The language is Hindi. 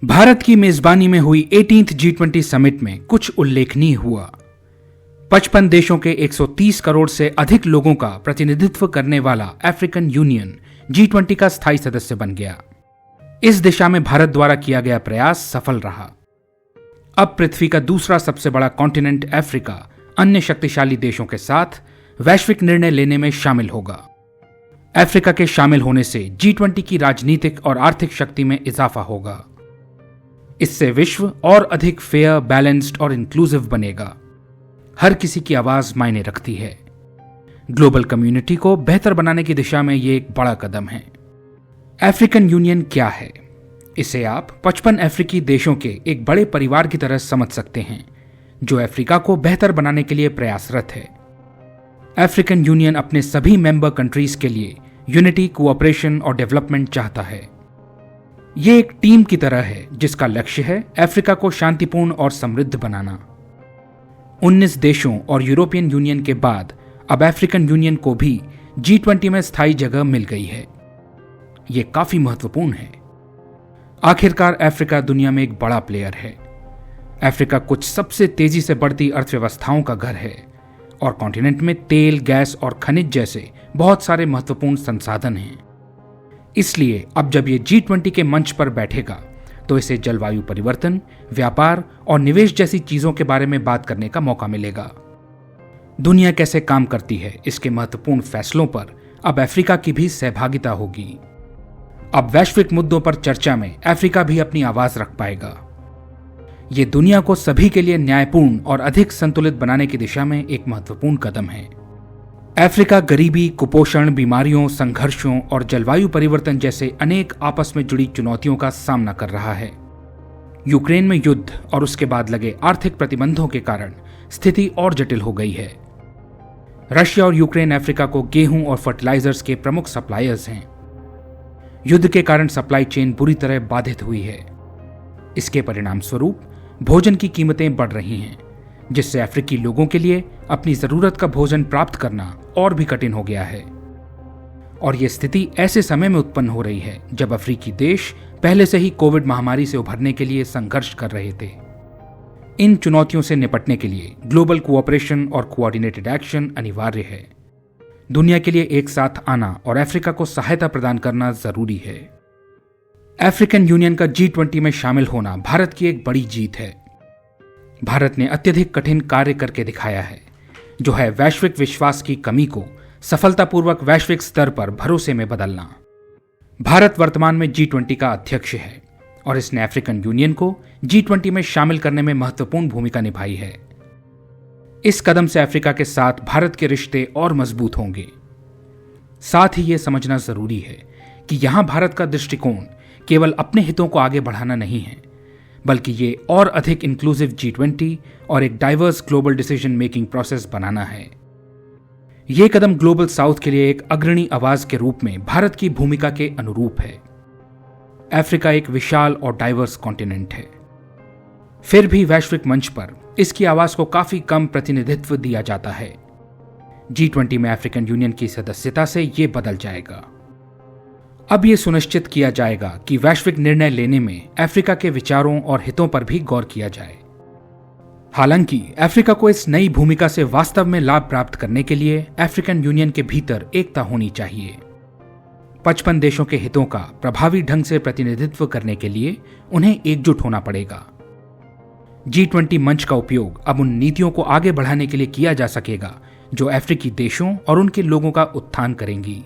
भारत की मेजबानी में हुई 18th G20 समिट में कुछ उल्लेखनीय हुआ। 55 देशों के 130 करोड़ से अधिक लोगों का प्रतिनिधित्व करने वाला अफ्रीकन यूनियन G20 का स्थायी सदस्य बन गया। इस दिशा में भारत द्वारा किया गया प्रयास सफल रहा। अब पृथ्वी का दूसरा सबसे बड़ा कॉन्टिनेंट अफ्रीका अन्य शक्तिशाली देशों के साथ वैश्विक निर्णय लेने में शामिल होगा। अफ्रीका के शामिल होने से G20 की राजनीतिक और आर्थिक शक्ति में इजाफा होगा। इससे विश्व और अधिक फेयर, बैलेंस्ड और इंक्लूसिव बनेगा। हर किसी की आवाज मायने रखती है। ग्लोबल कम्युनिटी को बेहतर बनाने की दिशा में यह एक बड़ा कदम है। अफ्रीकन यूनियन क्या है? इसे आप 55 अफ्रीकी देशों के एक बड़े परिवार की तरह समझ सकते हैं, जो अफ्रीका को बेहतर बनाने के लिए प्रयासरत है। अफ्रीकन यूनियन अपने सभी मेंबर कंट्रीज के लिए यूनिटी, कोऑपरेशन और डेवलपमेंट चाहता है। यह एक टीम की तरह है जिसका लक्ष्य है अफ्रीका को शांतिपूर्ण और समृद्ध बनाना। 19 देशों और यूरोपियन यूनियन के बाद अब अफ्रीकन यूनियन को भी G20 में स्थायी जगह मिल गई है। यह काफी महत्वपूर्ण है। आखिरकार अफ्रीका दुनिया में एक बड़ा प्लेयर है। अफ्रीका कुछ सबसे तेजी से बढ़ती अर्थव्यवस्थाओं का घर है और कॉन्टिनेंट में तेल, गैस और खनिज जैसे बहुत सारे महत्वपूर्ण संसाधन हैं। इसलिए अब जब ये G20 के मंच पर बैठेगा तो इसे जलवायु परिवर्तन, व्यापार और निवेश जैसी चीजों के बारे में बात करने का मौका मिलेगा। दुनिया कैसे काम करती है, इसके महत्वपूर्ण फैसलों पर अब अफ्रीका की भी सहभागिता होगी। अब वैश्विक मुद्दों पर चर्चा में अफ्रीका भी अपनी आवाज रख पाएगा। ये दुनिया को सभी के लिए न्यायपूर्ण और अधिक संतुलित बनाने की दिशा में एक महत्वपूर्ण कदम है। अफ्रीका गरीबी, कुपोषण, बीमारियों, संघर्षों और जलवायु परिवर्तन जैसे अनेक आपस में जुड़ी चुनौतियों का सामना कर रहा है। यूक्रेन में युद्ध और उसके बाद लगे आर्थिक प्रतिबंधों के कारण स्थिति और जटिल हो गई है। रशिया और यूक्रेन अफ्रीका को गेहूं और फर्टिलाइजर्स के प्रमुख सप्लायर्स हैं। युद्ध के कारण सप्लाई चेन बुरी तरह बाधित हुई है। इसके परिणाम स्वरूप भोजन की कीमतें बढ़ रही हैं, जिससे अफ्रीकी लोगों के लिए अपनी जरूरत का भोजन प्राप्त करना और भी कठिन हो गया है। और यह स्थिति ऐसे समय में उत्पन्न हो रही है जब अफ्रीकी देश पहले से ही कोविड महामारी से उभरने के लिए संघर्ष कर रहे थे। इन चुनौतियों से निपटने के लिए ग्लोबल कोऑपरेशन और कोऑर्डिनेटेड एक्शन अनिवार्य है। दुनिया के लिए एक साथ आना और अफ्रीका को सहायता प्रदान करना जरूरी है। अफ्रीकन यूनियन का G20 में शामिल होना भारत की एक बड़ी जीत है। भारत ने अत्यधिक कठिन कार्य करके दिखाया है, जो है वैश्विक विश्वास की कमी को सफलतापूर्वक वैश्विक स्तर पर भरोसे में बदलना। भारत वर्तमान में G20 का अध्यक्ष है और इसने अफ्रीकन यूनियन को G20 में शामिल करने में महत्वपूर्ण भूमिका निभाई है। इस कदम से अफ्रीका के साथ भारत के रिश्ते और मजबूत होंगे। साथ ही यह समझना जरूरी है कि यहां भारत का दृष्टिकोण केवल अपने हितों को आगे बढ़ाना नहीं है, बल्कि ये और अधिक इंक्लूसिव G20 और एक diverse global decision making process बनाना है। ये कदम ग्लोबल साउथ के लिए एक अग्रणी आवाज के रूप में भारत की भूमिका के अनुरूप है। अफ्रीका एक विशाल और डाइवर्स कॉन्टिनेंट है, फिर भी वैश्विक मंच पर इसकी आवाज को काफी कम प्रतिनिधित्व दिया जाता है। G20 में अफ्रीकन यूनियन की सदस्यता से ये बदल जाएगा। अब यह सुनिश्चित किया जाएगा कि वैश्विक निर्णय लेने में अफ्रीका के विचारों और हितों पर भी गौर किया जाए। हालांकि अफ्रीका को इस नई भूमिका से वास्तव में लाभ प्राप्त करने के लिए अफ्रीकन यूनियन के भीतर एकता होनी चाहिए। 55 देशों के हितों का प्रभावी ढंग से प्रतिनिधित्व करने के लिए उन्हें एकजुट होना पड़ेगा। G20 मंच का उपयोग अब उन नीतियों को आगे बढ़ाने के लिए किया जा सकेगा जो अफ्रीकी देशों और उनके लोगों का उत्थान करेंगी।